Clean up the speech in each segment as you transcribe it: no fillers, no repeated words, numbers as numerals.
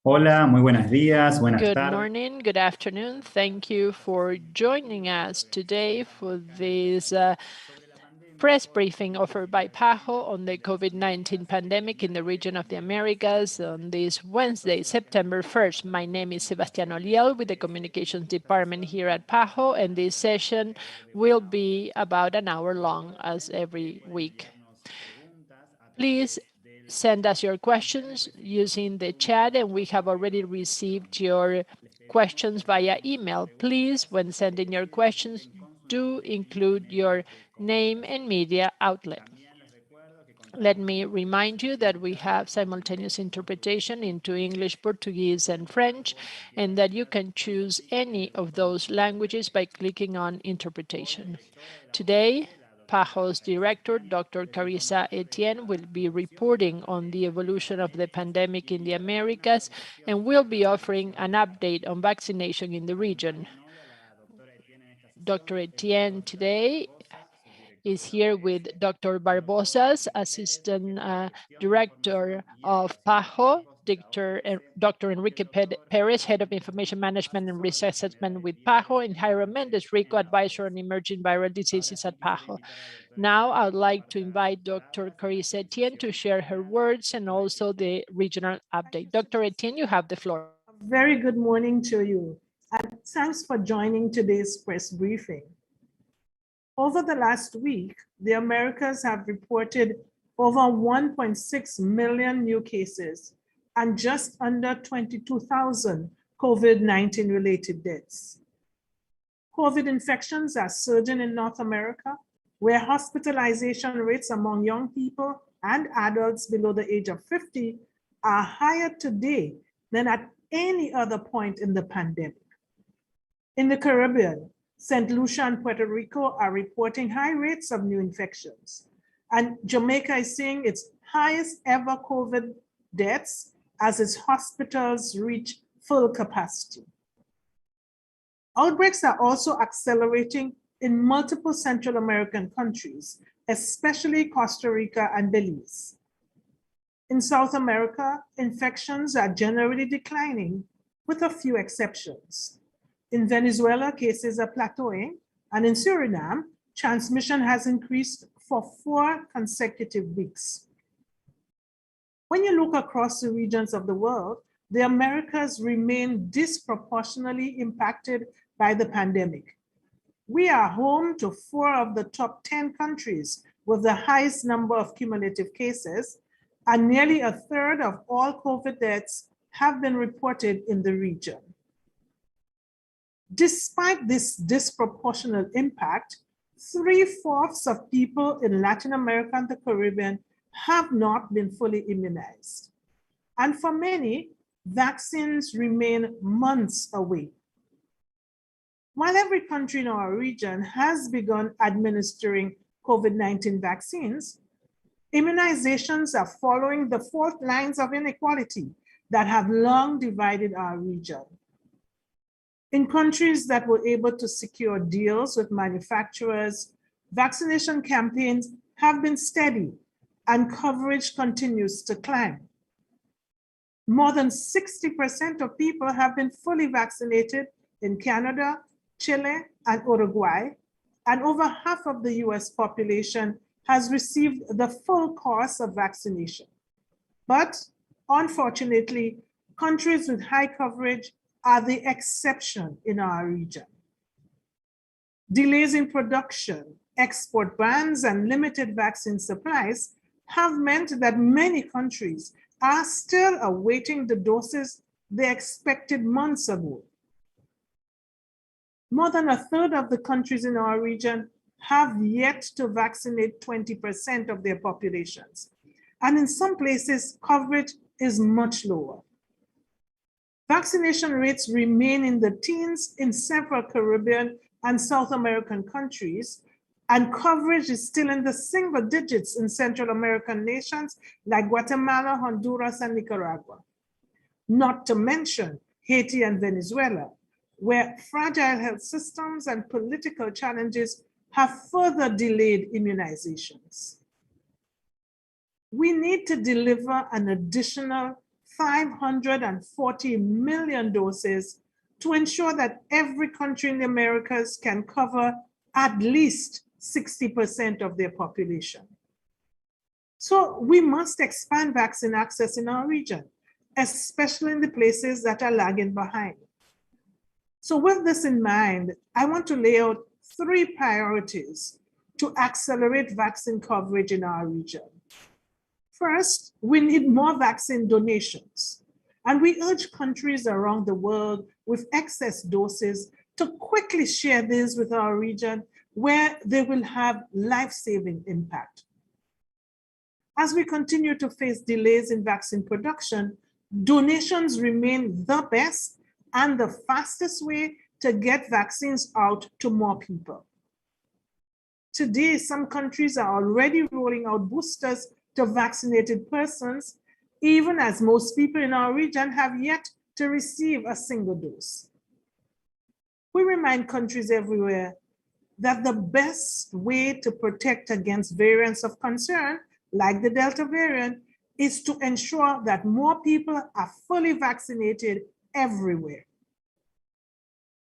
Hola, muy buenos días, buenas Good tardes. morning, good afternoon. Thank you for joining us today for this press briefing offered by PAHO on the COVID-19 pandemic in the region of the Americas on this Wednesday, September 1st. My name is Sebastián Oliel with the Communications Department here at PAHO, and this session will be about an hour long as every week. Please send us your questions using the chat, and we have already received your questions via email. Please, when sending your questions, do include your name and media outlet. Let me remind you that we have simultaneous interpretation into English, Portuguese, and French, and that you can choose any of those languages by clicking on Interpretation. Today, PAHO's director, Dr. Carissa Etienne, will be reporting on the evolution of the pandemic in the Americas and will be offering an update on vaccination in the region. Dr. Etienne today is here with Dr. Barbosas, Assistant Director of PAHO, Dr. Enrique Perez, Head of Information Management and Risk Assessment with PAHO, and Jairo Mendez, RICO Advisor on Emerging Viral Diseases at PAHO. Now, I would like to invite Dr. Carissa Etienne to share her words and also the regional update. Dr. Etienne, you have the floor. A very good morning to you, and thanks for joining today's press briefing. Over the last week, the Americas have reported over 1.6 million new cases and just under 22,000 COVID-19 related deaths. COVID infections are surging in North America, where hospitalization rates among young people and adults below the age of 50 are higher today than at any other point in the pandemic. In the Caribbean, St. Lucia and Puerto Rico are reporting high rates of new infections, and Jamaica is seeing its highest ever COVID deaths as its hospitals reach full capacity. Outbreaks are also accelerating in multiple Central American countries, especially Costa Rica and Belize. In South America, infections are generally declining, with a few exceptions. In Venezuela, cases are plateauing, and in Suriname, transmission has increased for 4 consecutive weeks. When you look across the regions of the world, the Americas remain disproportionately impacted by the pandemic. We are home to 4 of the top 10 countries with the highest number of cumulative cases, and nearly a third of all COVID deaths have been reported in the region. Despite this disproportionate impact, 3/4 of people in Latin America and the Caribbean have not been fully immunized. And for many, vaccines remain months away. While every country in our region has begun administering COVID-19 vaccines, immunizations are following the fault lines of inequality that have long divided our region. In countries that were able to secure deals with manufacturers, vaccination campaigns have been steady and coverage continues to climb. More than 60% of people have been fully vaccinated in Canada, Chile, and Uruguay, and over half of the US population has received the full course of vaccination. But unfortunately, countries with high coverage are the exception in our region. Delays in production, export bans, and limited vaccine supplies have meant that many countries are still awaiting the doses they expected months ago. More than a third of the countries in our region have yet to vaccinate 20% of their populations. And in some places, coverage is much lower. Vaccination rates remain in the teens in several Caribbean and South American countries, and coverage is still in the single digits in Central American nations like Guatemala, Honduras, and Nicaragua. Not to mention Haiti and Venezuela, where fragile health systems and political challenges have further delayed immunizations. We need to deliver an additional 540 million doses to ensure that every country in the Americas can cover at least 60% of their population. So we must expand vaccine access in our region, especially in the places that are lagging behind. So with this in mind, I want to lay out 3 priorities to accelerate vaccine coverage in our region. First, we need more vaccine donations, and we urge countries around the world with excess doses to quickly share these with our region where they will have life-saving impact. As we continue to face delays in vaccine production, donations remain the best and the fastest way to get vaccines out to more people. Today, some countries are already rolling out boosters to vaccinated persons, even as most people in our region have yet to receive a single dose. We remind countries everywhere that the best way to protect against variants of concern, like the Delta variant, is to ensure that more people are fully vaccinated everywhere.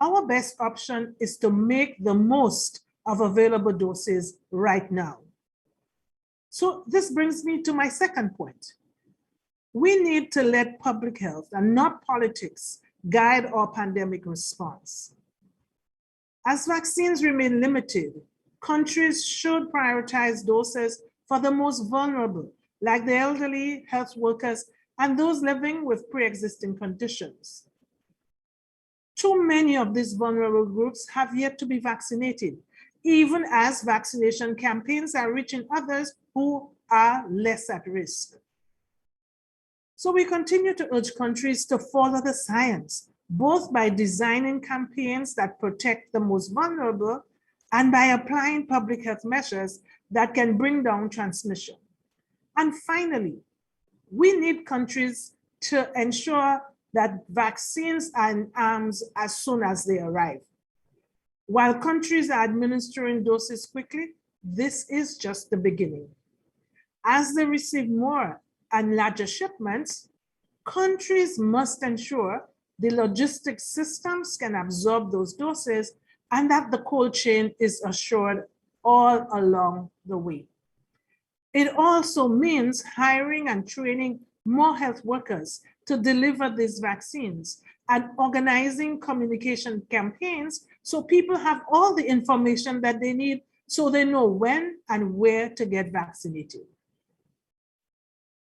Our best option is to make the most of available doses right now. So this brings me to my second point. We need to let public health and not politics guide our pandemic response. As vaccines remain limited, countries should prioritize doses for the most vulnerable, like the elderly, health workers, and those living with pre-existing conditions. Too many of these vulnerable groups have yet to be vaccinated, even as vaccination campaigns are reaching others who are less at risk. So we continue to urge countries to follow the science, both by designing campaigns that protect the most vulnerable and by applying public health measures that can bring down transmission. And finally, we need countries to ensure that vaccines are in arms as soon as they arrive. While countries are administering doses quickly, this is just the beginning. As they receive more and larger shipments, countries must ensure the logistics systems can absorb those doses and that the cold chain is assured all along the way. It also means hiring and training more health workers to deliver these vaccines and organizing communication campaigns so people have all the information that they need so they know when and where to get vaccinated.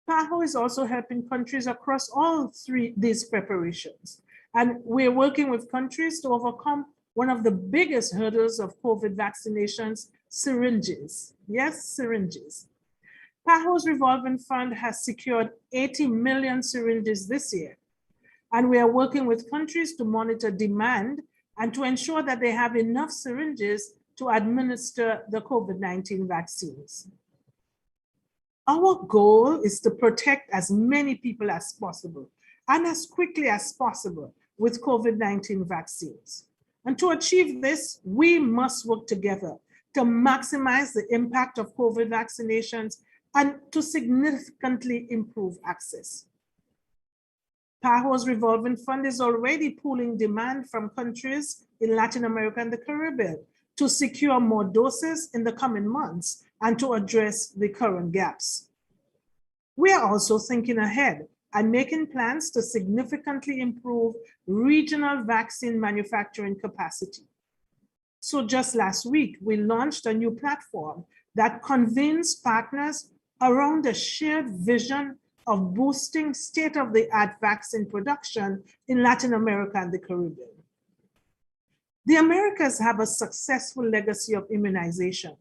PAHO is also helping countries across all these preparations. And we're working with countries to overcome one of the biggest hurdles of COVID vaccinations, syringes. Yes, syringes. PAHO's revolving fund has secured 80 million syringes this year. And we are working with countries to monitor demand and to ensure that they have enough syringes to administer the COVID-19 vaccines. Our goal is to protect as many people as possible and as quickly as possible with COVID-19 vaccines. And to achieve this, we must work together to maximize the impact of COVID vaccinations and to significantly improve access. PAHO's revolving fund is already pooling demand from countries in Latin America and the Caribbean to secure more doses in the coming months and to address the current gaps. We are also thinking ahead and making plans to significantly improve regional vaccine manufacturing capacity. So just last week, we launched a new platform that convenes partners around a shared vision of boosting state-of-the-art vaccine production in Latin America and the Caribbean. The Americas have a successful legacy of immunization,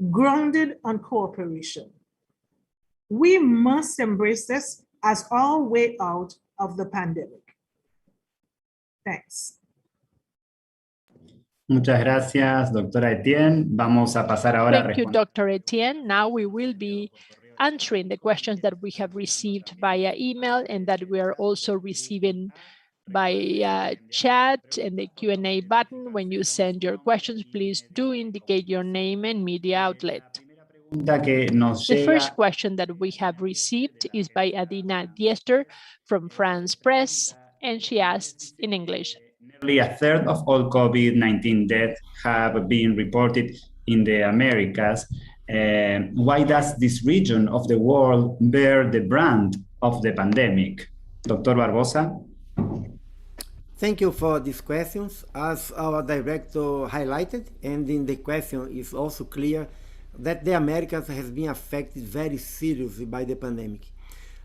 grounded on cooperation. We must embrace this as our way out of the pandemic. Thanks. Muchas gracias, doctora Etienne. Vamos a pasar ahora a Thank you, responder. Dr. Etienne. Now we will be answering the questions that we have received via email and that we are also receiving by chat and the Q&A button. When you send your questions, please do indicate your name and media outlet. pregunta que nos The llega first question that we have received is by Adina Diester from France Press, and she asks in English. Nearly a third of all COVID-19 deaths have been reported in the Americas. Why does this region of the world bear the brand of the pandemic? Dr. Barbosa? Thank you for these questions. As our director highlighted, and in the question is also clear, that the Americas has been affected very seriously by the pandemic.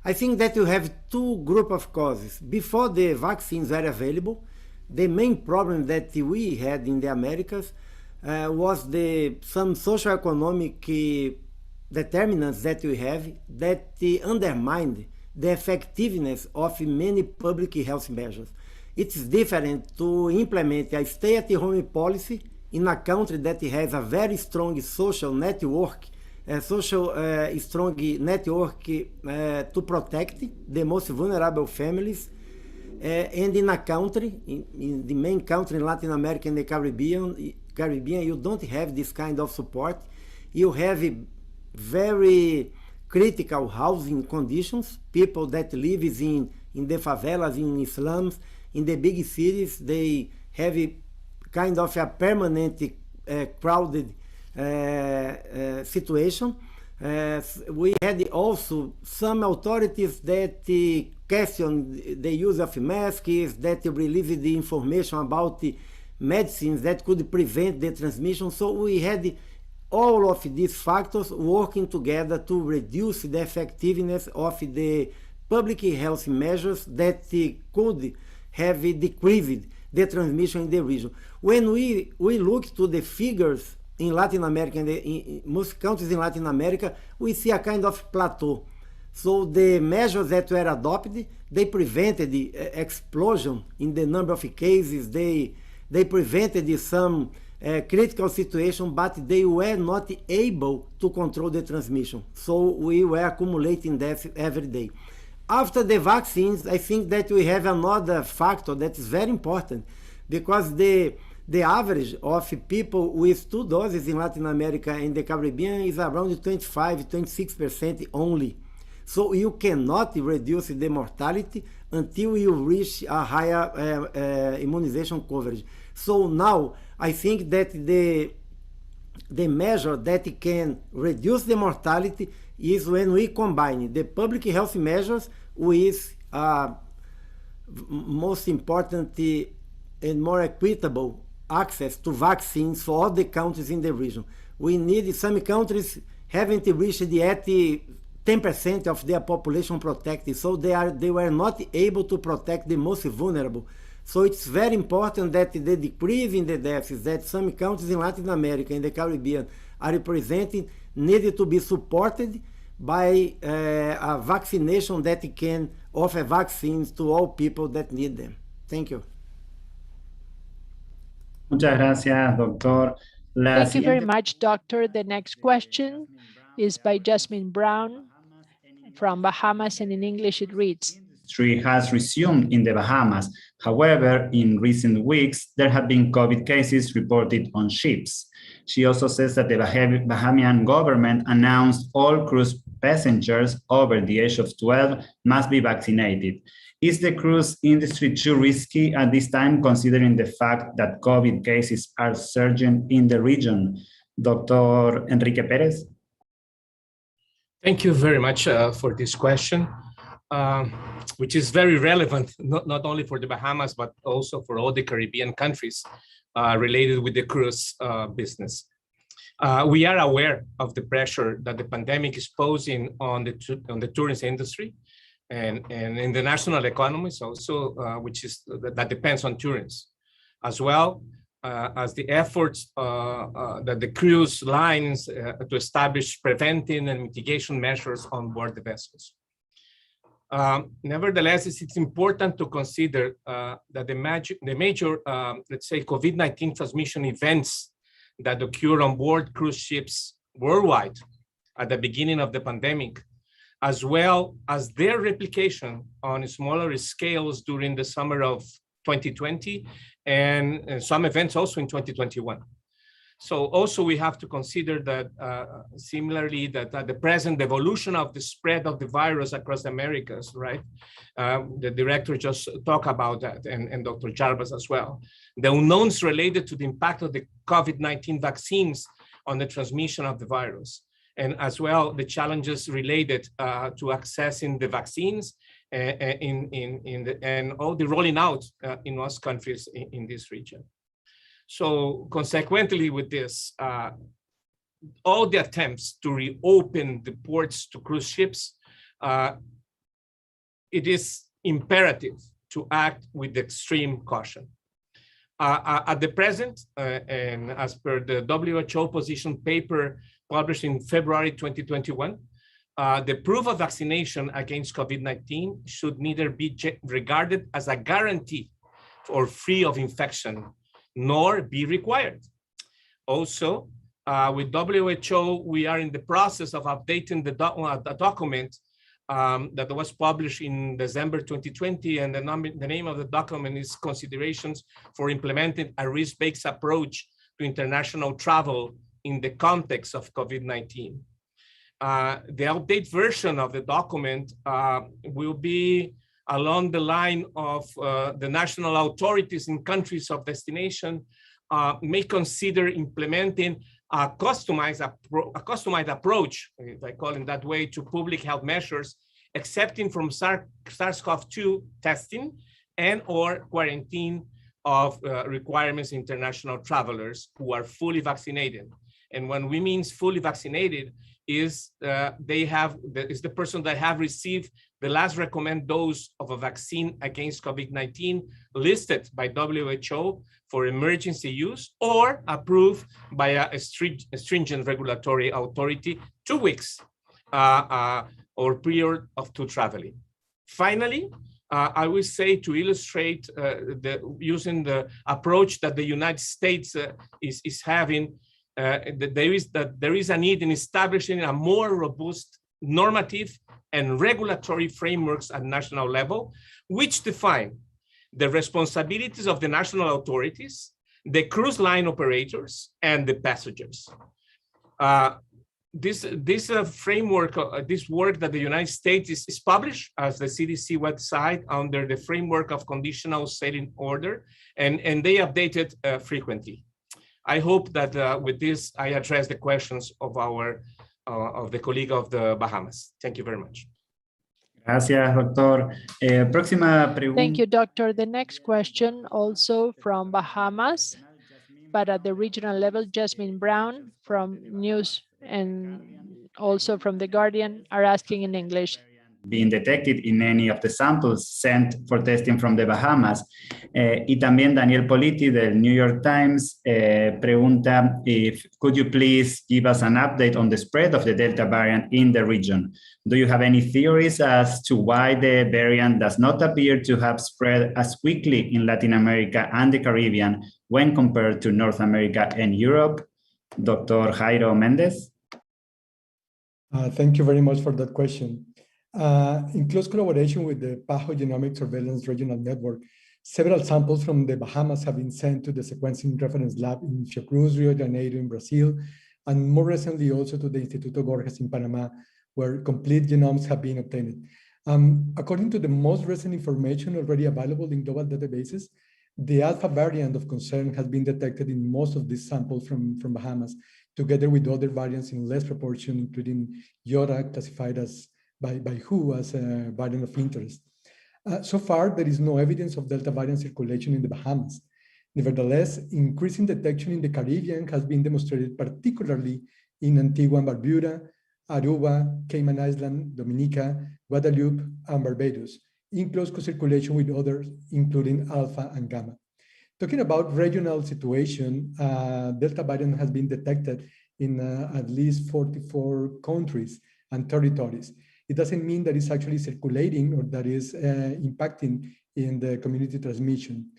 I think that you have two groups of causes. Before the vaccines were available, the main problem that we had in the Americas was some socioeconomic determinants that we have that undermined the effectiveness of many public health measures. It's different to implement a stay-at-home policy in a country that has a very strong social network, to protect the most vulnerable families, and in a country, in the main country in Latin America and the Caribbean, you don't have this kind of support. You have very critical housing conditions. People that live in the favelas, in slums, in the big cities, they have kind of a permanent crowded situation. We had also some authorities that questioned the use of masks, that released the information about the medicines that could prevent the transmission. So we had all of these factors working together to reduce the effectiveness of the public health measures that could have decreased the transmission in the region. When we look to the figures in Latin America, and in most countries in Latin America, we see a kind of plateau. So the measures that were adopted, they prevented the explosion in the number of cases, they prevented some critical situation, but they were not able to control the transmission. So we were accumulating deaths every day. After the vaccines, I think that we have another factor that is very important, because the average of people with 2 doses in Latin America and the Caribbean is around 25-26% only. So you cannot reduce the mortality until you reach a higher immunization coverage. So now I think that the measure that can reduce the mortality is when we combine the public health measures with most important and more equitable access to vaccines for all the countries in the region. We need, some countries haven't reached yet 10% of their population protected, so they were not able to protect the most vulnerable. So it's very important that the decrease in the deaths that some countries in Latin America and the Caribbean are representing needed to be supported by a vaccination that can offer vaccines to all people that need them. Thank you. Muchas gracias, doctor. Thank you very much, doctor. The next question is by Jasmine Brown from Bahamas, and in English it reads: Industry has resumed in the Bahamas. However, in recent weeks, there have been COVID cases reported on ships. She also says that the Bahamian government announced all cruise passengers over the age of 12 must be vaccinated. Is the cruise industry too risky at this time, considering the fact that COVID cases are surging in the region? Dr. Enrique Perez? Thank you very much for this question, which is very relevant, not only for the Bahamas, but also for all the Caribbean countries related with the cruise business. We are aware of the pressure that the pandemic is posing on the tourism industry and in the national economies also, that depends on tourism, as well as the efforts that the cruise lines to establish preventing and mitigation measures on board the vessels. Nevertheless, it's important to consider that the major, let's say, COVID-19 transmission events that occur on board cruise ships worldwide at the beginning of the pandemic, as well as their replication on smaller scales during the summer of 2020 and some events also in 2021. So also we have to consider that similarly that at the present evolution of the spread of the virus across the Americas, right? The director just talked about that, and Dr. Jarbas as well. The unknowns related to the impact of the COVID-19 vaccines on the transmission of the virus, and as well the challenges related to accessing the vaccines and all the rolling out in most countries in this region. So consequently with this, all the attempts to reopen the ports to cruise ships, it is imperative to act with extreme caution. At the present, and as per the WHO position paper published in February 2021, the proof of vaccination against COVID-19 should neither be regarded as a guarantee or free of infection, nor be required. Also, with WHO, we are in the process of updating the document that was published in December 2020, and the name of the document is Considerations for Implementing a Risk-Based Approach to International Travel in the Context of COVID-19. The update version of the document will be along the line of the national authorities in countries of destination may consider implementing a customized approach, if I call it that way, to public health measures, excepting from SARS-CoV-2 testing and or quarantine of requirements international travelers who are fully vaccinated. And when we mean fully vaccinated is the person that have received the last recommended dose of a vaccine against COVID-19 listed by WHO for emergency use or approved by a stringent regulatory authority 2 weeks or period to traveling. Finally, I will say to illustrate using the approach that the United States is having, that there is a need in establishing a more robust normative and regulatory frameworks at national level, which define the responsibilities of the national authorities, the cruise line operators, and the passengers. This framework, this work that the United States is published as the CDC website under the framework of conditional sailing order, and they update it frequently. I hope that with this, I address the questions of our of the colleague of the Bahamas. Thank you very much. Gracias, doctor. Próxima pregunta. Thank you, doctor. The next question also from Bahamas, but at the regional level, Jasmine Brown from News and also from The Guardian are asking in English. Being detected in any of the samples sent for testing from the Bahamas. Y también Daniel Politi del New York Times pregunta could you please give us an update on the spread of the Delta variant in the region? Do you have any theories as to why the variant does not appear to have spread as quickly in Latin America and the Caribbean when compared to North America and Europe? Dr. Jairo Mendez. Thank you very much for that question. In close collaboration with the PAHO Genomic Surveillance Regional Network, several samples from the Bahamas have been sent to the sequencing reference lab in Fiocruz, Rio de Janeiro in Brazil, and more recently also to the Instituto Gorges in Panama, where complete genomes have been obtained. According to the most recent information already available in global databases, the alpha variant of concern has been detected in most of these samples from Bahamas, together with other variants in less proportion, including Iota, classified as by WHO as a variant of interest. So far, there is no evidence of Delta variant circulation in the Bahamas. Nevertheless, increasing detection in the Caribbean has been demonstrated, particularly in Antigua and Barbuda, Aruba, Cayman Island, Dominica, Guadeloupe, and Barbados, in close co-circulation with others, including Alpha and Gamma. Talking about regional situation, Delta variant has been detected in at least 44 countries and territories. It doesn't mean that it's actually circulating or that is impacting in the community transmission.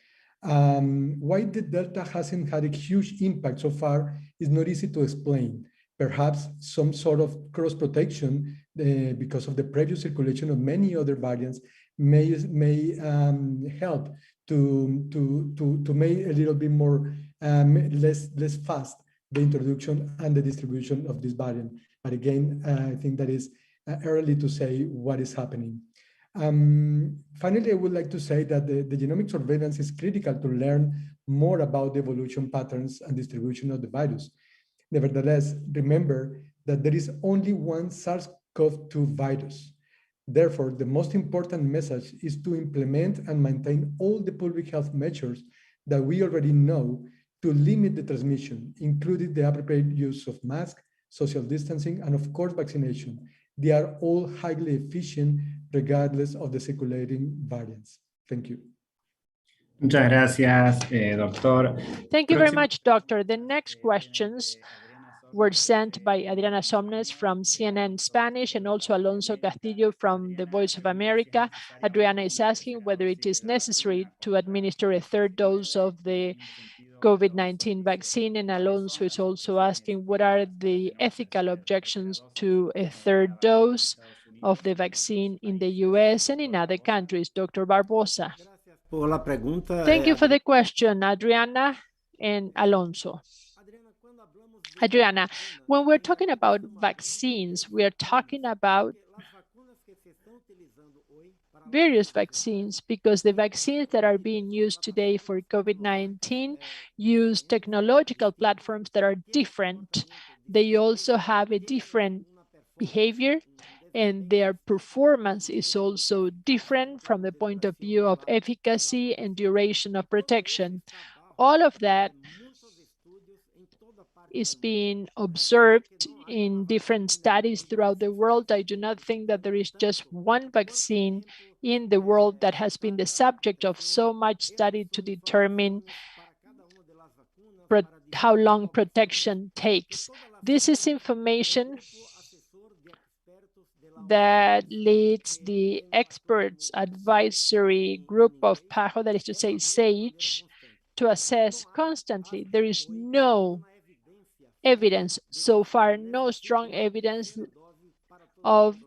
Why the Delta hasn't had a huge impact so far is not easy to explain. Perhaps some sort of cross-protection because of the previous circulation of many other variants may help to make a little bit more less fast the introduction and the distribution of this variant. But again, I think that is early to say what is happening. Finally, I would like to say that the genomic surveillance is critical to learn more about the evolution patterns and distribution of the virus. Nevertheless, remember that there is only one SARS-CoV-2 virus. Therefore, the most important message is to implement and maintain all the public health measures that we already know to limit the transmission, including the appropriate use of masks, social distancing, and of course, vaccination. They are all highly efficient regardless of the circulating variants. Thank you. Muchas gracias, doctor. Thank you very much, doctor. The next questions were sent by Adriana Somnes from CNN Spanish and also Alonso Castillo from the Voice of America. Adriana is asking whether it is necessary to administer a third dose of the COVID-19 vaccine, and Alonso is also asking what are the ethical objections to a third dose of the vaccine in the US and in other countries. Dr. Barbosa. Thank you for the question, Adriana and Alonso. Adriana, when we're talking about vaccines, we are talking about various vaccines because the vaccines that are being used today for COVID-19 use technological platforms that are different. They also have a different behavior and their performance is also different from the point of view of efficacy and duration of protection. All of that is being observed in different studies throughout the world. I do not think that there is just one vaccine in the world that has been the subject of so much study to determine how long protection takes. This is information that leads the experts advisory group of PAHO, that is to say SAGE, to assess constantly. There is no evidence so far, no strong evidence of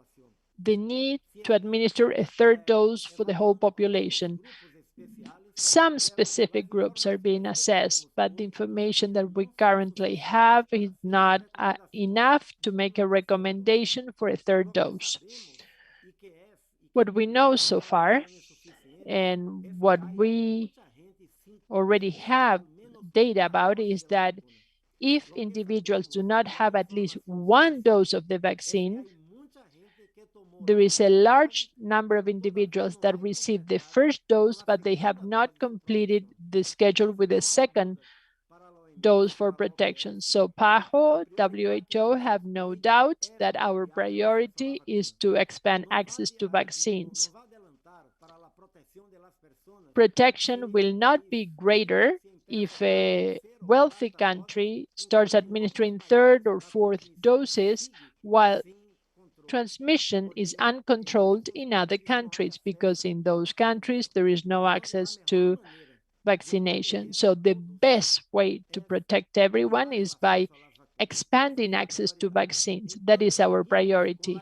the need to administer a third dose for the whole population. Some specific groups are being assessed, but the information that we currently have is not enough to make a recommendation for a third dose. What we know so far, and what we already have data about, is that if individuals do not have at least one dose of the vaccine, there is a large number of individuals that receive the first dose, but they have not completed the schedule with a second dose for protection. So PAHO, WHO have no doubt that our priority is to expand access to vaccines. Protection will not be greater if a wealthy country starts administering third or fourth doses while transmission is uncontrolled in other countries, because in those countries there is no access to vaccination. So the best way to protect everyone is by expanding access to vaccines. That is our priority.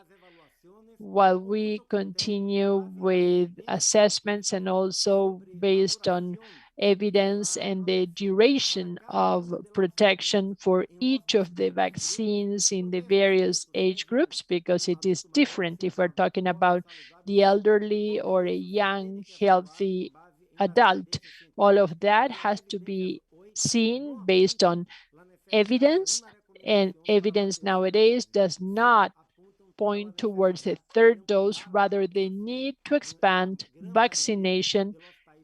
While we continue with assessments and also based on evidence and the duration of protection for each of the vaccines in the various age groups, because it is different if we're talking about the elderly or a young, healthy adult. All of that has to be seen based on evidence, and evidence nowadays does not point towards a third dose, rather the need to expand vaccination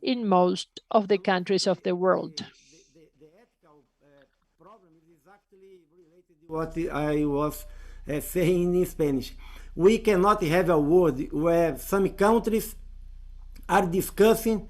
in most of the countries of the world. The ethical problem is exactly related to what I was saying in Spanish. We cannot have a world where some countries are discussing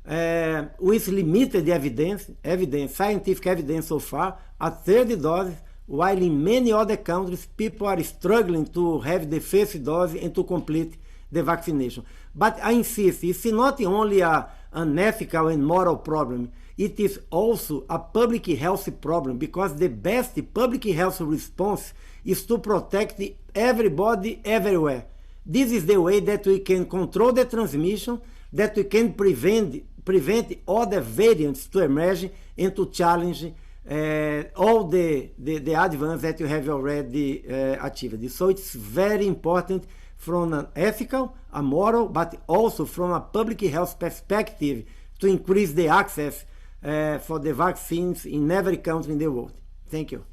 with limited evidence, scientific evidence so far, a third dose, while in many other countries, people are struggling to have the first dose and to complete the vaccination. But I insist, it's not only an ethical and moral problem, it is also a public health problem, because the best public health response is to protect everybody everywhere. This is the way that we can control the transmission, that we can prevent other variants to emerge and to challenge all the advance that you have already achieved. So it's very important from an ethical, a moral, but also from a public health perspective to increase the access for the vaccines in every country in the world. Thank you.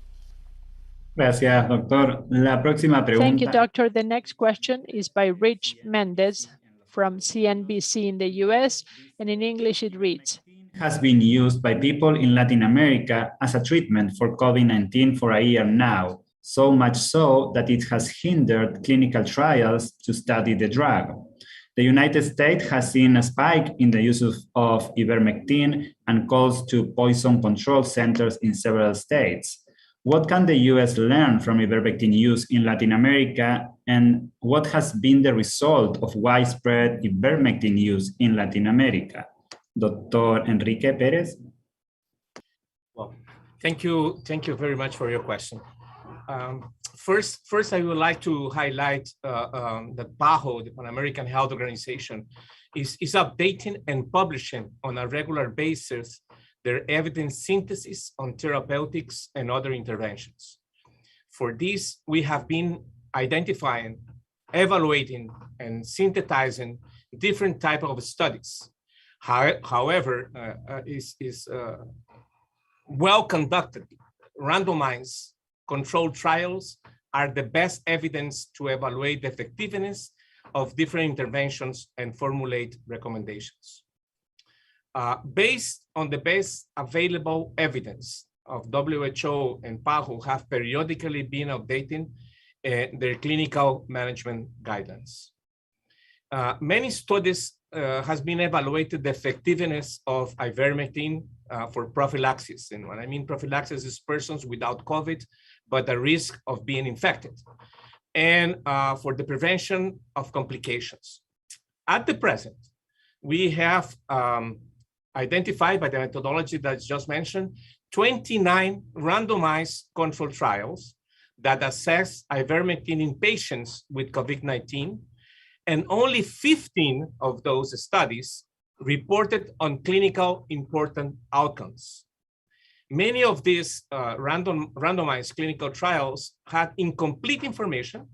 Gracias, doctor. La próxima pregunta. Thank you, doctor. The next question is by Rich Mendez from CNBC in the US, and in English it reads, has been used by people in Latin America as a treatment for COVID-19 for a year now, so much so that it has hindered clinical trials to study the drug. The United States has seen a spike in the use of ivermectin and calls to poison control centers in several states. What can the US learn from ivermectin use in Latin America, and what has been the result of widespread ivermectin use in Latin America? Dr. Enrique Perez. Well, thank you very much for your question. First, I would like to highlight that PAHO, the Pan American Health Organization, is updating and publishing on a regular basis their evidence synthesis on therapeutics and other interventions. For this, we have been identifying, evaluating, and synthesizing different types of studies. However, is well-conducted, randomized, controlled trials are the best evidence to evaluate the effectiveness of different interventions and formulate recommendations. Based on the best available evidence of WHO and PAHO have periodically been updating their clinical management guidelines. Many studies has been evaluated the effectiveness of ivermectin for prophylaxis. And when I mean prophylaxis is persons without COVID, but at risk of being infected, and for the prevention of complications. At the present, we have identified by the methodology that's just mentioned, 29 randomized control trials that assess ivermectin in patients with COVID-19, and only 15 of those studies reported on clinical important outcomes. Many of these randomized clinical trials had incomplete information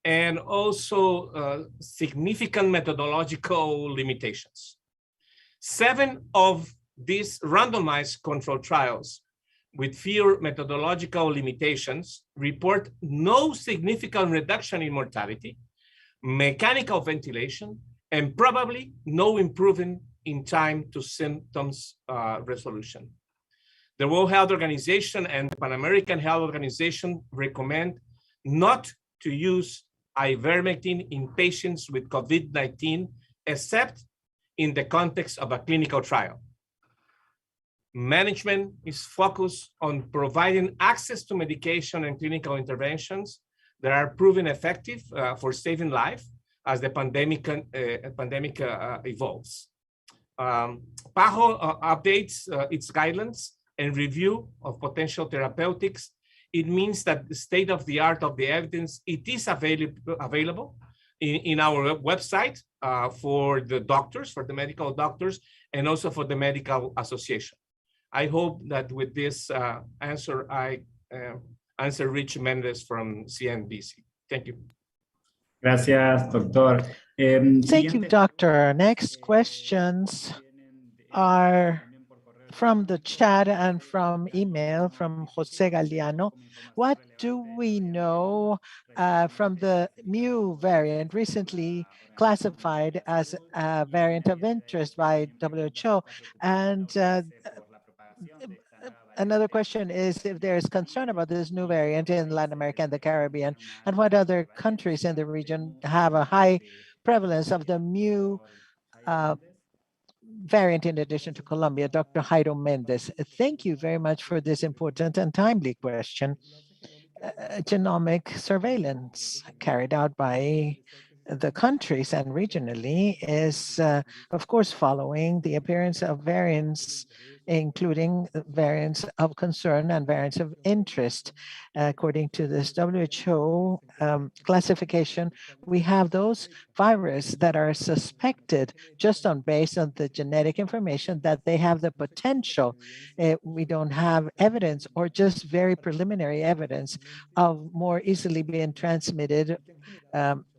and also significant methodological limitations. 7 of these randomized control trials with fewer methodological limitations report no significant reduction in mortality, mechanical ventilation, and probably no improvement in time to symptoms resolution. The World Health Organization and the Pan American Health Organization recommend not to use ivermectin in patients with COVID-19, except in the context of a clinical trial. Management is focused on providing access to medication and clinical interventions that are proven effective for saving life as the pandemic evolves. PAHO updates its guidelines and review of potential therapeutics. It means that the state of the art of the evidence, it is available in our website for the doctors, for the medical doctors, and also for the medical association. I hope that with this answer, I answer Rich Mendez from CNBC. Thank you. Gracias, doctor. Thank you, doctor. Next questions are from the chat and from email from Jose Galliano. What do we know from the Mu variant recently classified as a variant of interest by WHO? And another question is if there is concern about this new variant in Latin America and the Caribbean, and what other countries in the region have a high prevalence of the Mu variant in addition to Colombia. Dr. Jairo Mendez, thank you very much for this important and timely question. Genomic surveillance carried out by the countries and regionally is, of course, following the appearance of variants, including variants of concern and variants of interest. According to this WHO classification, we have those viruses that are suspected just based on the genetic information that they have the potential. We don't have evidence or just very preliminary evidence of more easily being transmitted,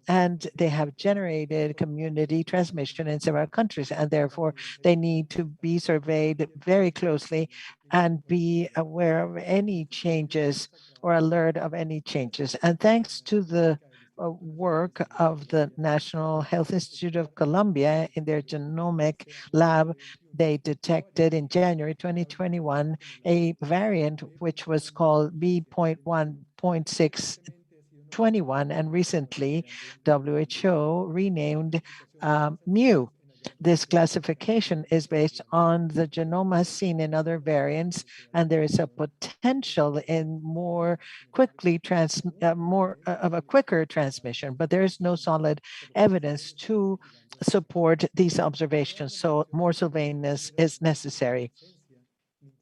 and they have generated community transmission in several countries, and therefore they need to be surveyed very closely and be aware of any changes or alert of any changes. And thanks to the work of the National Health Institute of Colombia in their genomic lab, they detected in January 2021 a variant which was called B.1.621, and recently WHO renamed mu. This classification is based on the genome seen in other variants, and there is a potential in more of a quicker transmission, but there is no solid evidence to support these observations, so more surveillance is necessary.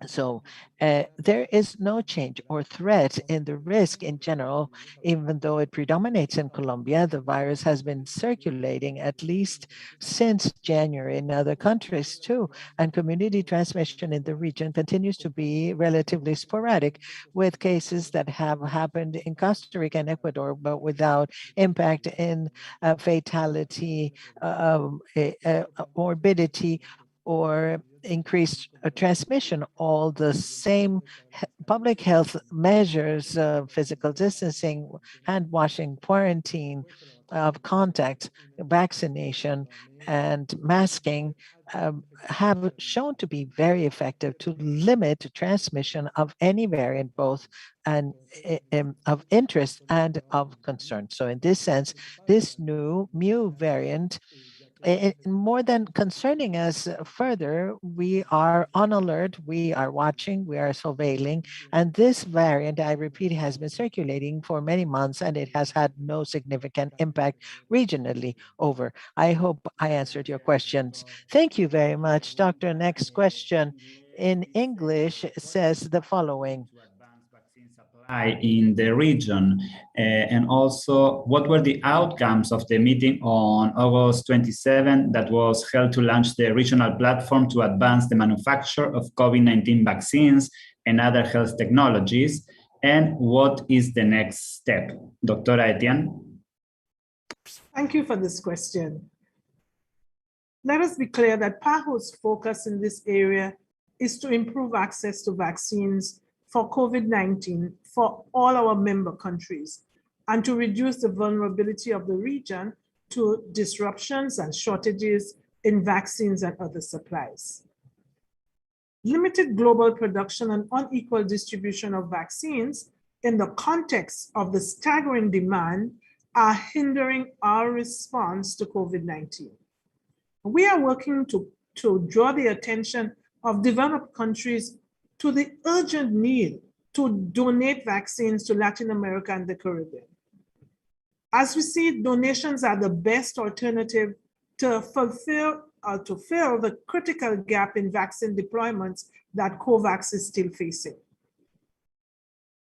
So there is no change or threat in the risk in general, even though it predominates in Colombia. The virus has been circulating at least since January in other countries too, and community transmission in the region continues to be relatively sporadic, with cases that have happened in Costa Rica and Ecuador, but without impact in fatality, morbidity, or increased transmission. All the same public health measures, physical distancing, hand washing, quarantine of contact, vaccination, and masking have shown to be very effective to limit transmission of any variant, both and of interest and of concern. So in this sense, this new mu variant, more than concerning us further, we are on alert, we are watching, we are surveilling, and this variant, I repeat, has been circulating for many months and it has had no significant impact regionally. Over. I hope I answered your questions. Thank you very much, Doctor. Next question in English says the following. In the region, and also what were the outcomes of the meeting on August 27 that was held to launch the regional platform to advance the manufacture of COVID-19 vaccines and other health technologies, and what is the next step? Doctora Etienne. Thank you for this question. Let us be clear that PAHO's focus in this area is to improve access to vaccines for COVID-19 for all our member countries, and to reduce the vulnerability of the region to disruptions and shortages in vaccines and other supplies. Limited global production and unequal distribution of vaccines in the context of the staggering demand are hindering our response to COVID-19. We are working to draw the attention of developed countries to the urgent need to donate vaccines to Latin America and the Caribbean. As we see, donations are the best alternative to fill the critical gap in vaccine deployments that COVAX is still facing.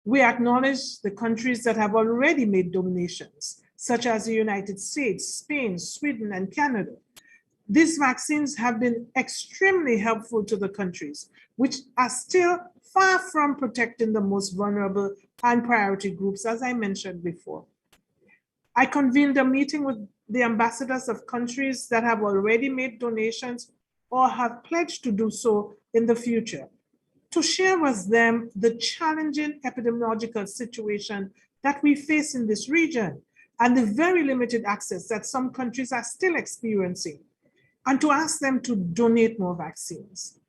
We acknowledge the countries that have already made donations, such as the United States, Spain, Sweden, and Canada. These vaccines have been extremely helpful to the countries, which are still far from protecting the most vulnerable and priority groups, as I mentioned before. I convened a meeting with the ambassadors of countries that have already made donations or have pledged to do so in the future, to share with them the challenging epidemiological situation that we face in this region and the very limited access that some countries are still experiencing, and to ask them to donate more vaccines.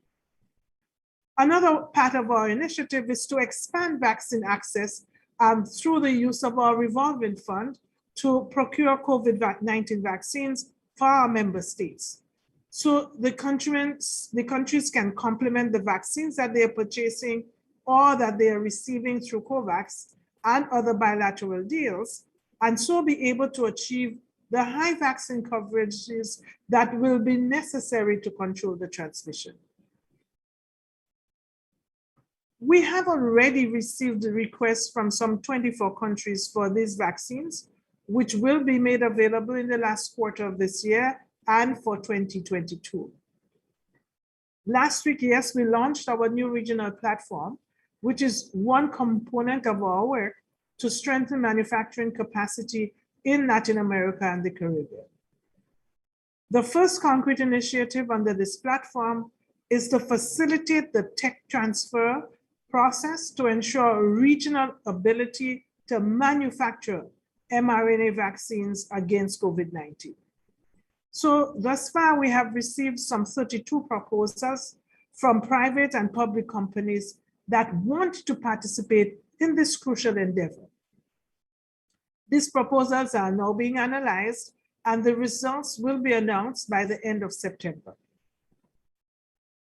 Another part of our initiative is to expand vaccine access through the use of our revolving fund to procure COVID-19 vaccines for our member states. So the countries can complement the vaccines that they are purchasing or that they are receiving through COVAX and other bilateral deals, and so be able to achieve the high vaccine coverages that will be necessary to control the transmission. We have already received requests from some 24 countries for these vaccines, which will be made available in the last quarter of this year and for 2022. Last week, yes, we launched our new regional platform, which is one component of our work to strengthen manufacturing capacity in Latin America and the Caribbean. The first concrete initiative under this platform is to facilitate the tech transfer process to ensure regional ability to manufacture mRNA vaccines against COVID-19. So thus far, we have received some 32 proposals from private and public companies that want to participate in this crucial endeavor. These proposals are now being analyzed, and the results will be announced by the end of September.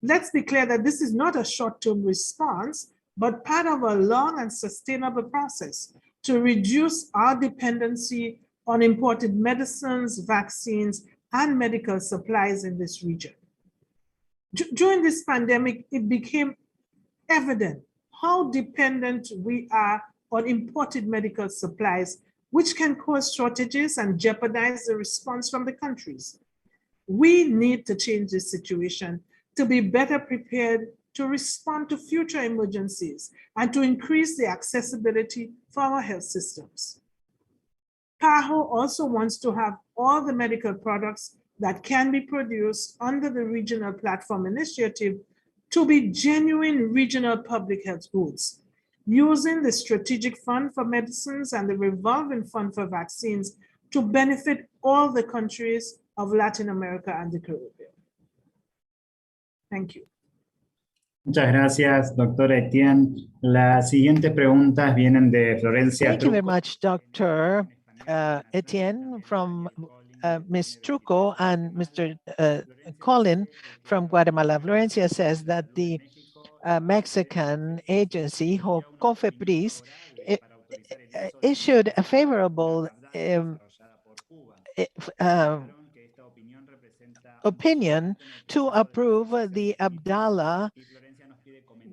Let's be clear that this is not a short-term response, but part of a long and sustainable process to reduce our dependency on imported medicines, vaccines, and medical supplies in this region. During this pandemic, it became evident how dependent we are on imported medical supplies, which can cause shortages and jeopardize the response from the countries. We need to change this situation to be better prepared to respond to future emergencies and to increase the accessibility for our health systems. PAHO also wants to have all the medical products that can be produced under the Regional Platform Initiative to be genuine regional public health goods, using the Strategic Fund for Medicines and the Revolving Fund for Vaccines to benefit all the countries of Latin America and the Caribbean. Thank you. Muchas gracias, doctor Etienne. Las siguientes preguntas vienen de Florencia. Thank you very much, Dr. Etienne, from Ms. Truco and Mr. Colin from Guatemala. Florencia says that the Mexican agency, COFEPRIS, issued a favorable opinion to approve the Abdala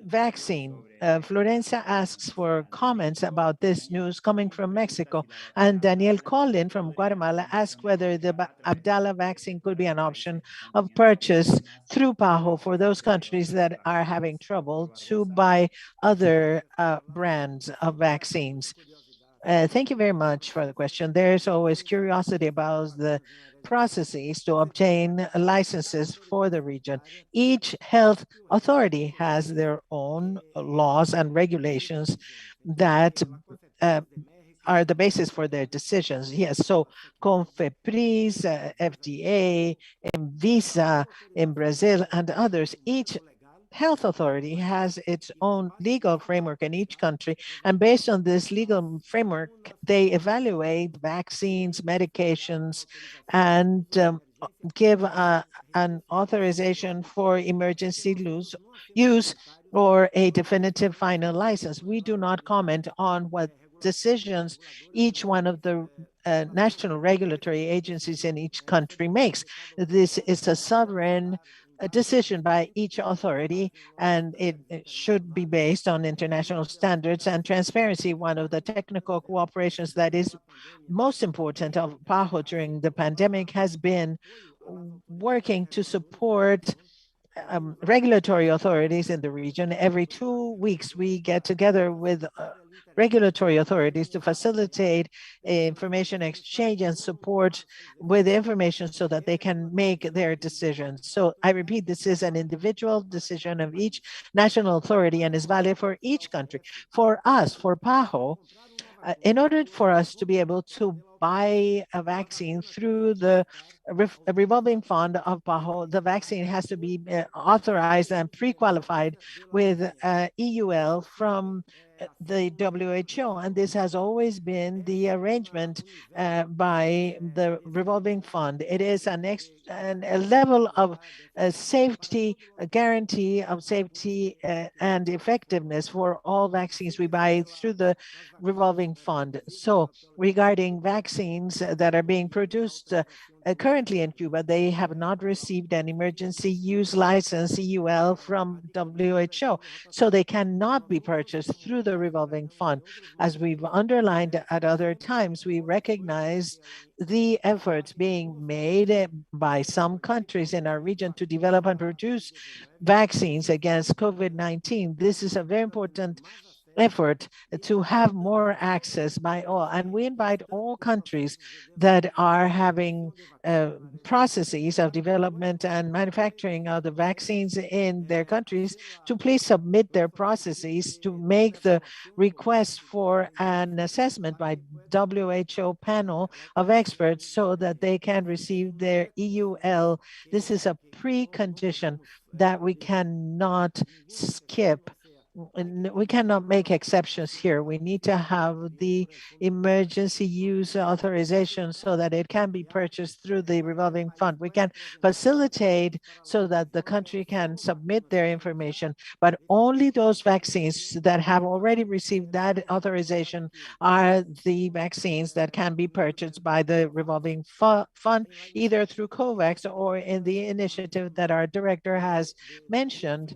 vaccine. Florencia asks for comments about this news coming from Mexico. And Daniel Colin from Guatemala asks whether the Abdala vaccine could be an option of purchase through PAHO for those countries that are having trouble to buy other brands of vaccines. Thank you very much for the question. There's always curiosity about the processes to obtain licenses for the region. Each health authority has their own laws and regulations that are the basis for their decisions. Yes, so COFEPRIS, FDA, Anvisa in Brazil, and others, each health authority has its own legal framework in each country. And based on this legal framework, they evaluate vaccines, medications, and give an authorization for emergency use or a definitive final license. We do not comment on what decisions each one of the national regulatory agencies in each country makes. This is a sovereign decision by each authority, and it should be based on international standards and transparency. One of the technical cooperations that is most important of PAHO during the pandemic has been working to support regulatory authorities in the region. Every 2 weeks, we get together with regulatory authorities to facilitate information exchange and support with information so that they can make their decisions. So I repeat, this is an individual decision of each national authority and is valid for each country. For us, for PAHO, in order for us to be able to buy a vaccine through the revolving fund of PAHO, the vaccine has to be authorized and pre-qualified with EUL from the WHO, and this has always been the arrangement by the revolving fund. It is a level of safety, a guarantee of safety and effectiveness for all vaccines we buy through the revolving fund. So regarding vaccines that are being produced currently in Cuba, they have not received an emergency use license, EUL, from WHO. So they cannot be purchased through the revolving fund. As we've underlined at other times, we recognize the efforts being made by some countries in our region to develop and produce vaccines against COVID-19. This is a very important effort to have more access by all. And we invite all countries that are having processes of development and manufacturing of the vaccines in their countries to please submit their processes to make the request for an assessment by WHO panel of experts so that they can receive their EUL. This is a precondition that we cannot skip. We cannot make exceptions here. We need to have the emergency use authorization so that it can be purchased through the revolving fund. We can facilitate so that the country can submit their information, but only those vaccines that have already received that authorization are the vaccines that can be purchased by the revolving fund, either through COVAX or in the initiative that our director has mentioned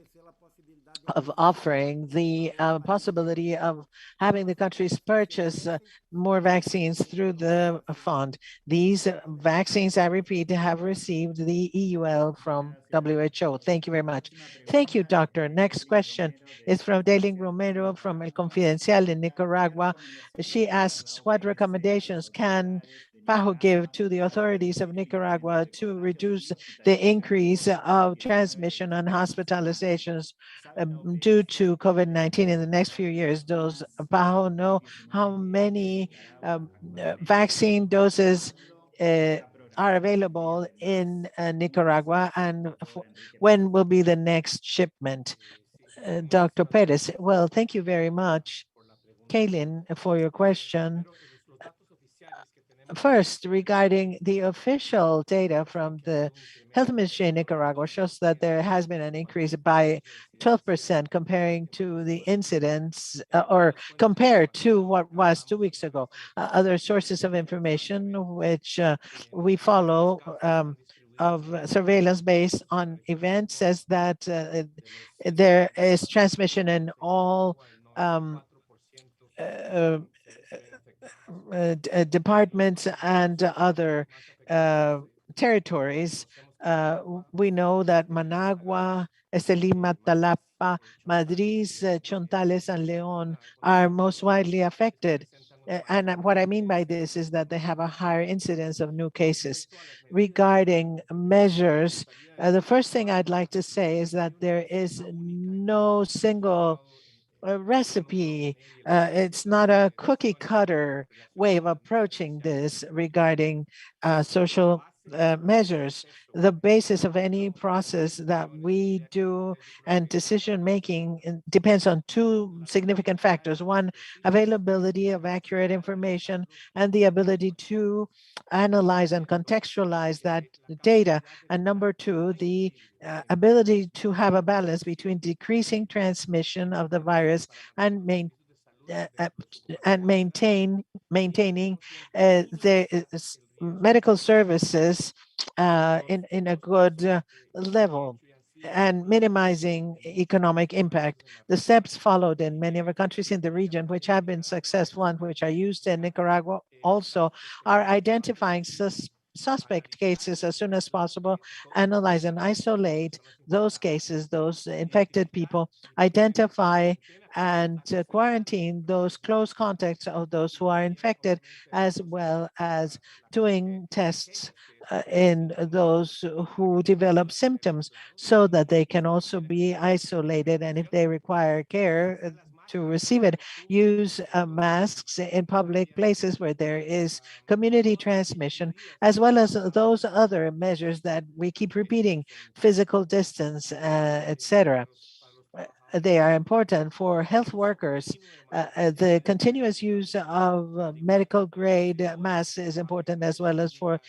of offering the possibility of having the countries purchase more vaccines through the fund. These vaccines, I repeat, have received the EUL from WHO. Thank you very much. Thank you, doctor. Next question is from Deling Romero from El Confidencial in Nicaragua. She asks, what recommendations can PAHO give to the authorities of Nicaragua to reduce the increase of transmission and hospitalizations due to COVID-19 in the next few years? Does PAHO know how many vaccine doses are available in Nicaragua, and when will be the next shipment? Dr. Perez. Well, thank you very much, Kaylin, for your question. First, regarding the official data from the Health Ministry in Nicaragua shows that there has been an increase by 12% comparing to the incidents or compared to what was 2 weeks ago. Other sources of information which we follow of surveillance based on events says that there is transmission in all departments and other territories. We know that Managua, Estelima, Talapa, Madrid, Chontales, and León are most widely affected. And what I mean by this is that they have a higher incidence of new cases. Regarding measures, the first thing I'd like to say is that there is no single recipe. It's not a cookie cutter way of approaching this regarding social measures. The basis of any process that we do and decision making depends on two significant factors. One, availability of accurate information and the ability to analyze and contextualize that data. And number two, the ability to have a balance between decreasing transmission of the virus and maintaining the medical services in a good level and minimizing economic impact. The steps followed in many of the countries in the region which have been successful and which are used in Nicaragua also are identifying suspect cases as soon as possible, analyze and isolate those cases, those infected people, identify and quarantine those close contacts of those who are infected, as well as doing tests in those who develop symptoms so that they can also be isolated, and if they require care to receive it, use masks in public places where there is community transmission, as well as those other measures that we keep repeating, physical distance, etc. they are important for health workers. The continuous use of medical grade masks is important, as well as for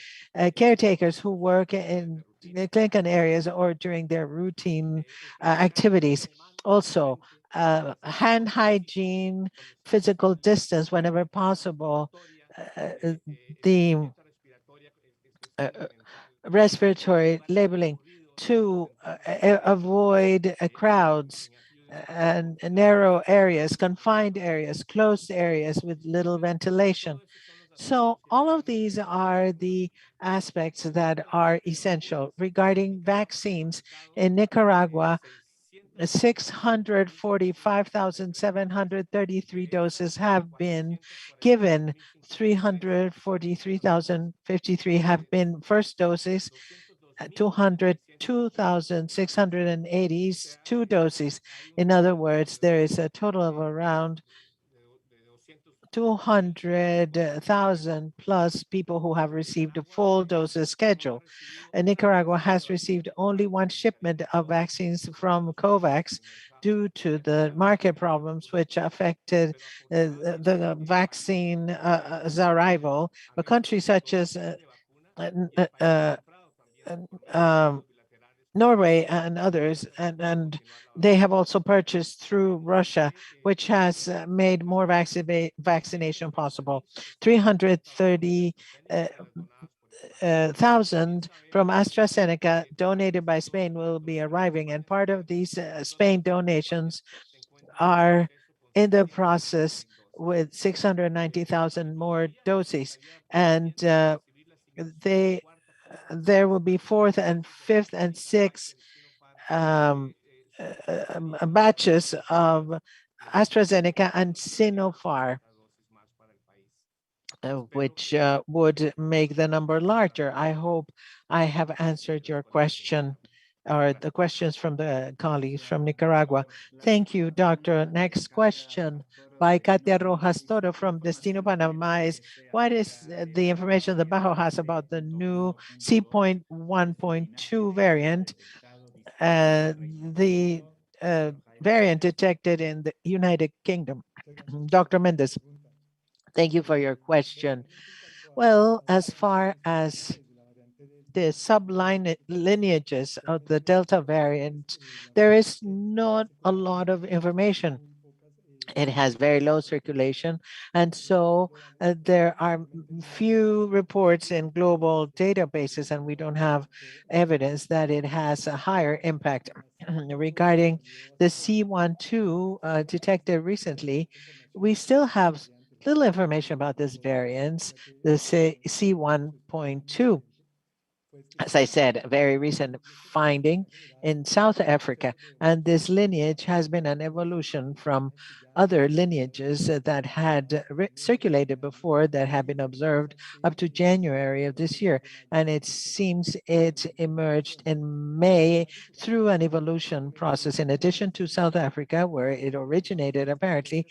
caretakers who work in the clinical areas or during their routine activities. Also, hand hygiene, physical distance whenever possible, the respiratory labeling to avoid crowds and narrow areas, confined areas, closed areas with little ventilation. So all of these are the aspects that are essential. Regarding vaccines, in Nicaragua, 645,733 doses have been given. 343,053 have been first doses, 202,682 doses. In other words, there is a total of around 200,000 plus people who have received a full doses schedule. Nicaragua has received only one shipment of vaccines from COVAX due to the market problems which affected the vaccine's arrival. But countries such as um, Norway and others, and they have also purchased through Russia, which has made more vaccination possible. 330,000 from AstraZeneca donated by Spain will be arriving, and part of these Spain donations are in the process with 690,000 more doses, and there will be fourth and fifth and sixth batches of AstraZeneca and Sinopharm, which would make the number larger. I hope I have answered your question or the questions from the colleagues from Nicaragua. Thank you, Doctor. Next question by Katia Rojas Toro from Destino Panama is, what is the information the PAHO has about the new C.1.2 variant, the variant detected in the United Kingdom? Dr. Mendez, thank you for your question. Well, as far as the sublineages of the Delta variant, there is not a lot of information. It has very low circulation, and so there are few reports in global databases, and we don't have evidence that it has a higher impact. Regarding the C.1.2 detected recently, we still have little information about this variant, the C.1.2. As I said, a very recent finding in South Africa, and this lineage has been an evolution from other lineages that had circulated before, that have been observed up to January of this year. And it seems it emerged in May through an evolution process. In addition to South Africa, where it originated, apparently,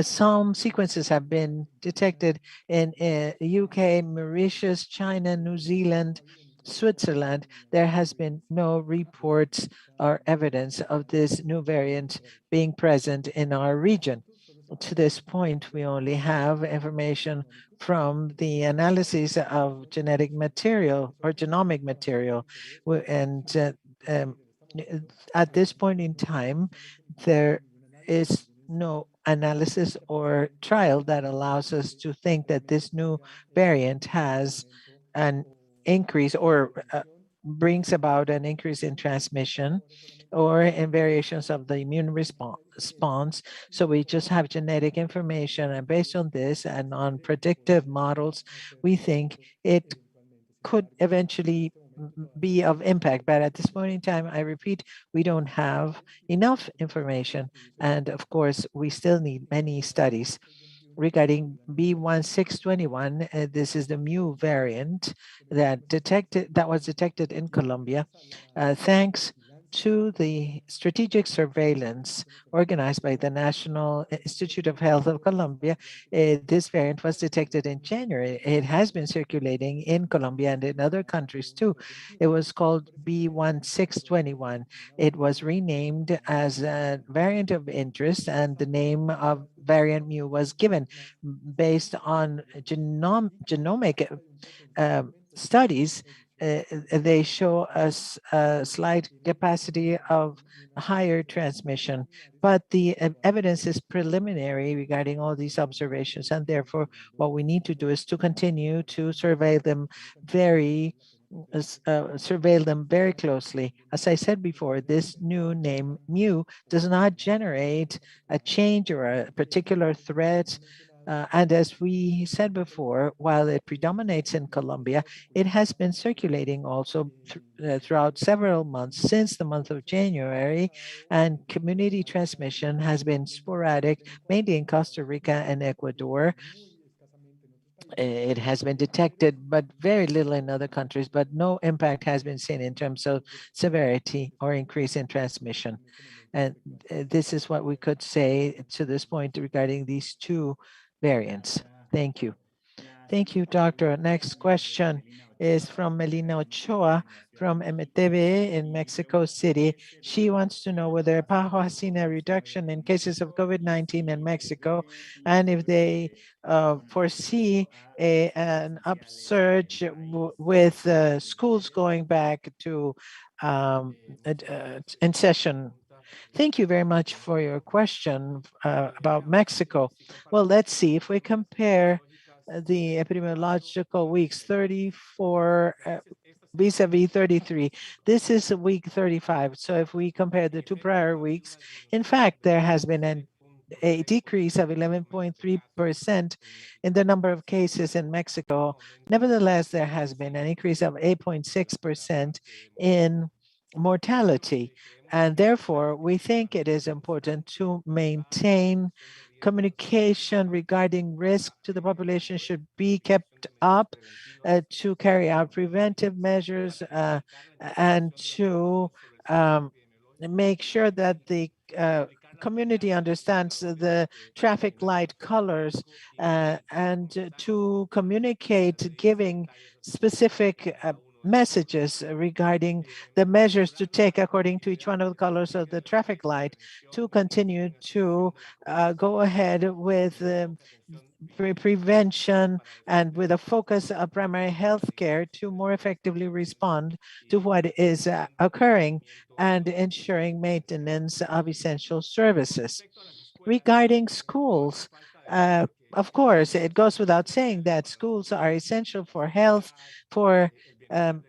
some sequences have been detected in UK, Mauritius, China, New Zealand, Switzerland. There has been no reports or evidence of this new variant being present in our region. To this point, we only have information from the analysis of genetic material or genomic material. And at this point in time, there is no analysis or trial that allows us to think that this new variant has an increase or brings about an increase in transmission or in variations of the immune response. So we just have genetic information, and based on this and on predictive models, we think it could eventually be of impact. But at this point in time, I repeat, we don't have enough information. And of course, we still need many studies. Regarding B.1.621, this is the mu variant that was detected in Colombia. Thanks to the strategic surveillance organized by the National Institute of Health of Colombia, this variant was detected in January. It has been circulating in Colombia and in other countries too. It was called B1621. It was renamed as a variant of interest, and the name of variant mu was given based on genomic studies. They show us a slight capacity of higher transmission, but the evidence is preliminary regarding all these observations, and therefore what we need to do is to continue to surveil them very closely. As I said before, this new name mu does not generate a change or a particular threat. And as we said before, while it predominates in Colombia, it has been circulating also throughout several months since the month of January, and community transmission has been sporadic, mainly in Costa Rica and Ecuador. It has been detected, but very little in other countries, but no impact has been seen in terms of severity or increase in transmission. And this is what we could say to this point regarding these two variants. Thank you. Thank you, Doctor. Next question is from Melina Ochoa from MTV in Mexico City. She wants to know whether PAHO has seen a reduction in cases of COVID-19 in Mexico, and if they foresee an upsurge with schools going back to in session. Thank you very much for your question about Mexico. Well, let's see if we compare the epidemiological weeks 34 vis-a-vis 33. This is week 35. So if we compare the two prior weeks, in fact, there has been a decrease of 11.3% in the number of cases in Mexico. Nevertheless, there has been an increase of 8.6% in mortality. And therefore, we think it is important to maintain communication regarding risk to the population should be kept up to carry out preventive measures and to make sure that the community understands the traffic light colors and to communicate giving specific messages regarding the measures to take according to each one of the colors of the traffic light to continue to go ahead with prevention and with a focus of primary health care to more effectively respond to what is occurring and ensuring maintenance of essential services. Regarding schools, of course, it goes without saying that schools are essential for health, for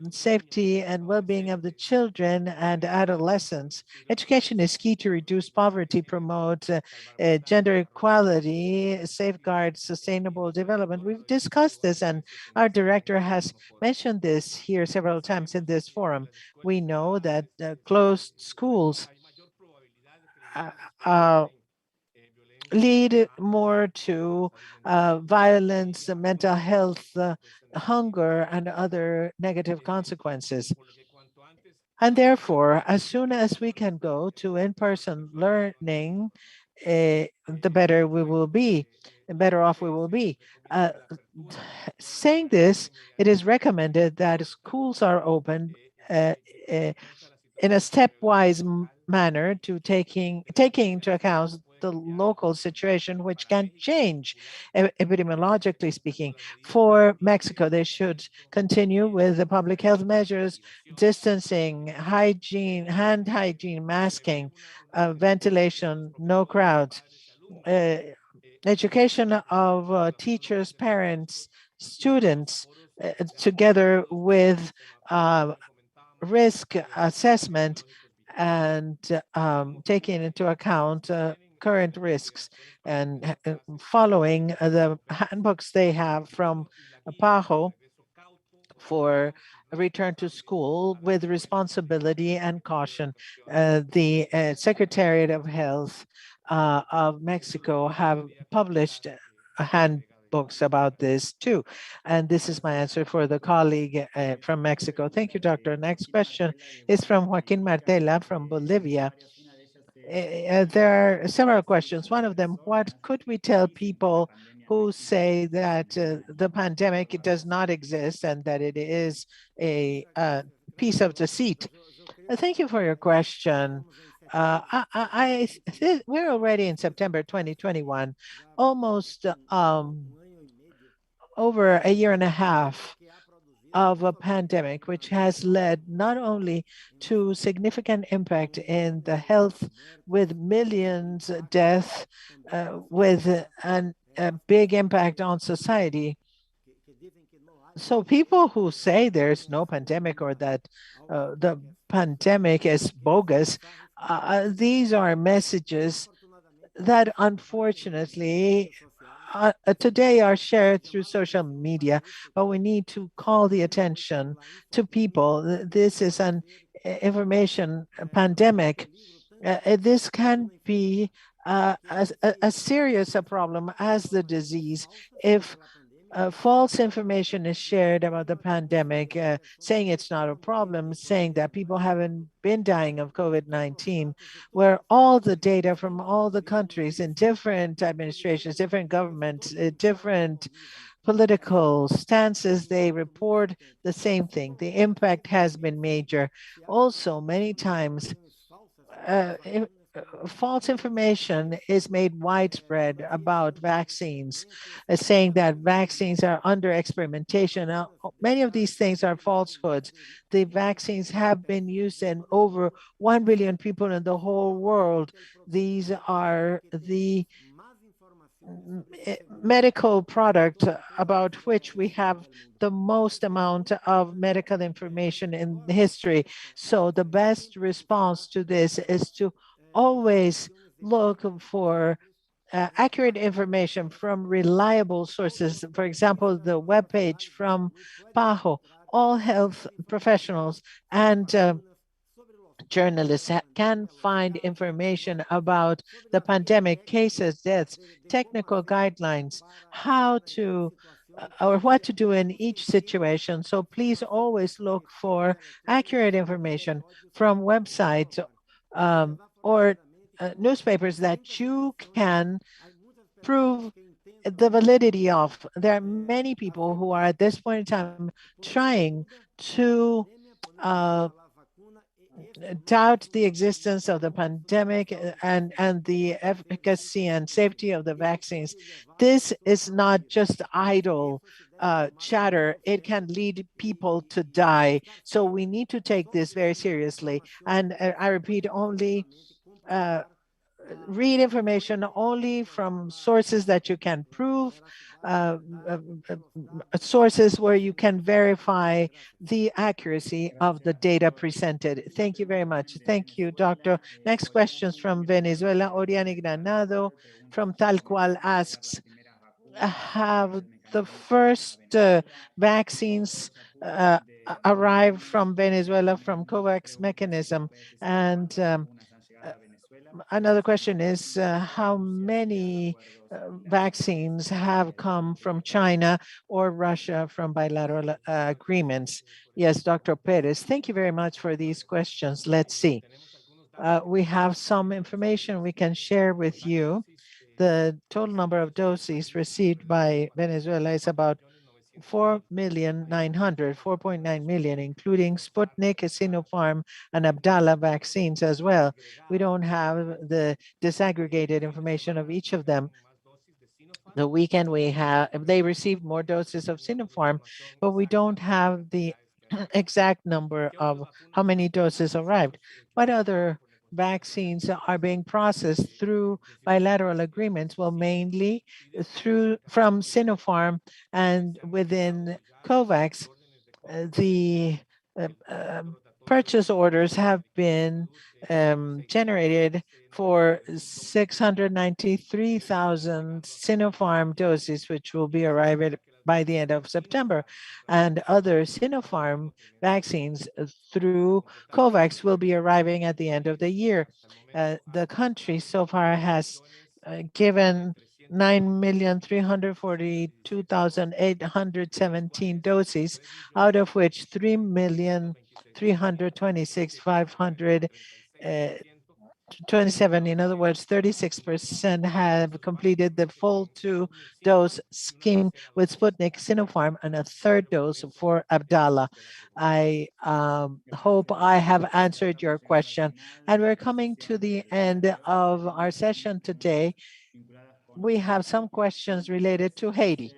safety and well-being of the children and adolescents. Education is key to reduce poverty, promote gender equality, safeguard sustainable development. We've discussed this, and our director has mentioned this here several times in this forum. We know that closed schools lead more to violence, mental health, hunger, and other negative consequences. And therefore, as soon as we can go to in-person learning, the better we will be, the better off we will be. Saying this, it is recommended that schools are open in a stepwise manner to taking into account the local situation, which can change epidemiologically speaking. For Mexico, they should continue with the public health measures, distancing, hygiene, hand hygiene, masking, ventilation, no crowds, education of teachers, parents, students, together with risk assessment and taking into account current risks and following the handbooks they have from PAHO for a return to school with responsibility and caution. The Secretariat of Health of Mexico have published books about this too. And this is my answer for the colleague from Mexico. Thank you, doctor. Next question is from Joaquin Martela from Bolivia. There are several questions. One of them, what could we tell people who say that the pandemic does not exist and that it is a piece of deceit? Thank you for your question. We're already in September 2021, almost over a year and a half of a pandemic, which has led not only to significant impact in the health with millions deaths, with a big impact on society. So people who say there's no pandemic or that the pandemic is bogus, these are messages that unfortunately today are shared through social media, but we need to call the attention to people. This is an information pandemic. This can be as serious a problem as the disease if false information is shared about the pandemic, saying it's not a problem, saying that people haven't been dying of COVID-19, where all the data from all the countries in different administrations, different governments, different political stances, they report the same thing. The impact has been major. Also, many times, false information is made widespread about vaccines, saying that vaccines are under experimentation. Now, many of these things are falsehoods. The vaccines have been used in over 1 billion people in the whole world. These are the medical product about which we have the most amount of medical information in history. So the best response to this is to always look for accurate information from reliable sources. For example, the webpage from PAHO, all health professionals and journalists can find information about the pandemic, cases, deaths, technical guidelines, how to or what to do in each situation. So please always look for accurate information from websites or newspapers that you can prove the validity of. There are many people who are at this point in time trying to doubt the existence of the pandemic and the efficacy and safety of the vaccines. This is not just idle chatter. It can lead people to die. So we need to take this very seriously. And I repeat, only read information only from sources that you can prove, sources where you can verify the accuracy of the data presented. Thank you very much. Thank you, Doctor. Next questions from Venezuela. Oriana Granado from Tal Cual asks, have the first vaccines arrived from Venezuela from COVAX mechanism? And another question is how many vaccines have come from China or Russia from bilateral agreements? Yes, Dr. Perez, thank you very much for these questions. Let's see. We have some information we can share with you. The total number of doses received by Venezuela is about 4.9 million, including Sputnik, Sinopharm, and Abdala vaccines as well. We don't have the disaggregated information of each of them. The weekend they received more doses of Sinopharm, but we don't have the exact number of how many doses arrived. What other vaccines are being processed through bilateral agreements? Well, mainly from Sinopharm and within COVAX, the purchase orders have been generated for 693,000 Sinopharm doses, which will be arriving by the end of September. And other Sinopharm vaccines through COVAX will be arriving at the end of the year. The country so far has given 9,342,817 doses, out of which 3,326,527, in other words, 36% have completed the full 2-dose scheme with Sputnik, Sinopharm, and a 3rd dose for Abdallah. I hope I have answered your question. And we're coming to the end of our session today. We have some questions related to Haiti.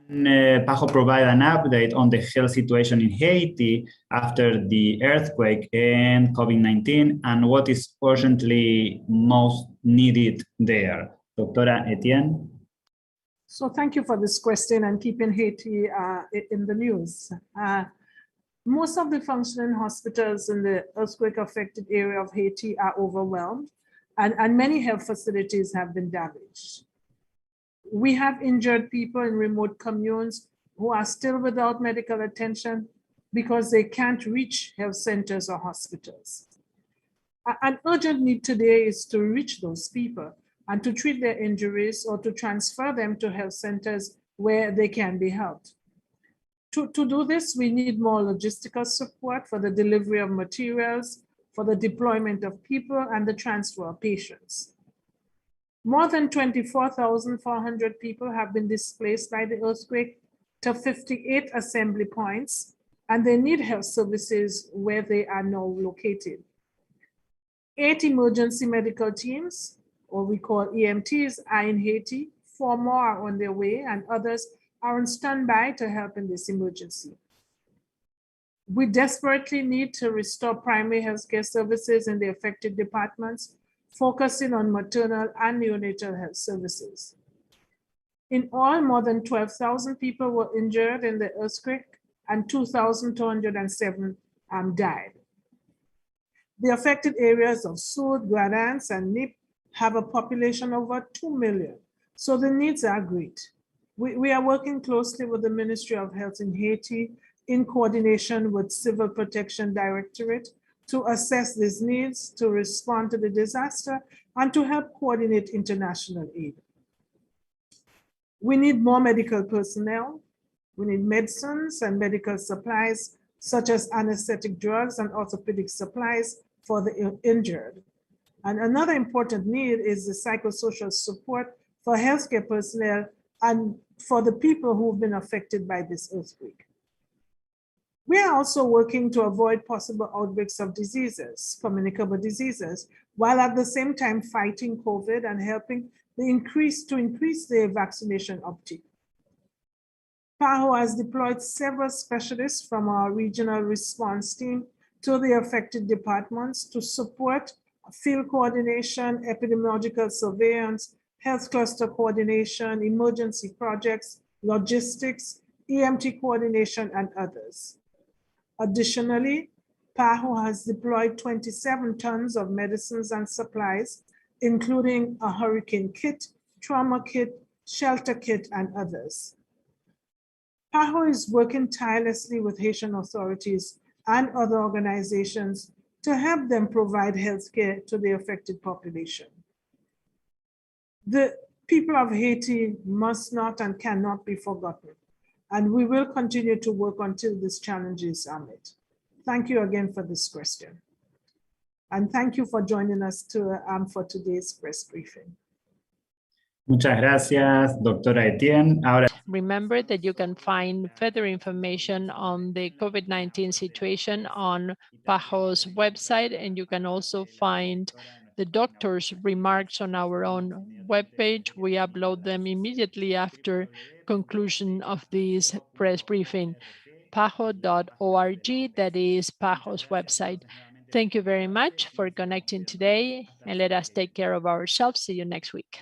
Can PAHO provide an update on the health situation in Haiti after the earthquake and COVID-19, and what is urgently most needed there? Doctora Etienne? So thank you for this question and keeping Haiti in the news. Most of the functioning hospitals in the earthquake-affected area of Haiti are overwhelmed, and many health facilities have been damaged. We have injured people in remote communes who are still without medical attention because they can't reach health centers or hospitals. An urgent need today is to reach those people and to treat their injuries or to transfer them to health centers where they can be helped. To do this, we need more logistical support for the delivery of materials, for the deployment of people, and the transfer of patients. More than 24,400 people have been displaced by the earthquake to 58 assembly points, and they need health services where they are now located. 8 emergency medical teams, or we call EMTs, are in Haiti. 4 more are on their way, and others are on standby to help in this emergency. We desperately need to restore primary healthcare services in the affected departments, focusing on maternal and neonatal health services. In all, more than 12,000 people were injured in the earthquake and 2,207 died. The affected areas of Sud, Guadance, and Nip have a population of over 2 million, so the needs are great. We are working closely with the Ministry of Health in Haiti in coordination with Civil Protection Directorate to assess these needs, to respond to the disaster, and to help coordinate international aid. We need more medical personnel. We need medicines and medical supplies, such as anesthetic drugs and orthopedic supplies for the injured. And another important need is the psychosocial support for healthcare personnel and for the people who've been affected by this earthquake. We are also working to avoid possible outbreaks of diseases, communicable diseases, while at the same time fighting COVID and helping to increase the vaccination uptake. PAHO has deployed several specialists from our regional response team to the affected departments to support field coordination, epidemiological surveillance, health cluster coordination, emergency projects, logistics, EMT coordination, and others. Additionally, PAHO has deployed 27 tons of medicines and supplies, including a hurricane kit, trauma kit, shelter kit, and others. PAHO is working tirelessly with Haitian authorities and other organizations to help them provide healthcare to the affected population. The people of Haiti must not and cannot be forgotten, and we will continue to work until these challenges are met. Thank you again for this question. And thank you for joining us for today's press briefing. Muchas gracias, doctora Etienne. Ahora... Remember that you can find further information on the COVID-19 situation on PAHO's website, and you can also find the doctor's remarks on our own webpage. We upload them immediately after conclusion of this press briefing. PAHO.org, that is PAHO's website. Thank you very much for connecting today, and let us take care of ourselves. See you next week.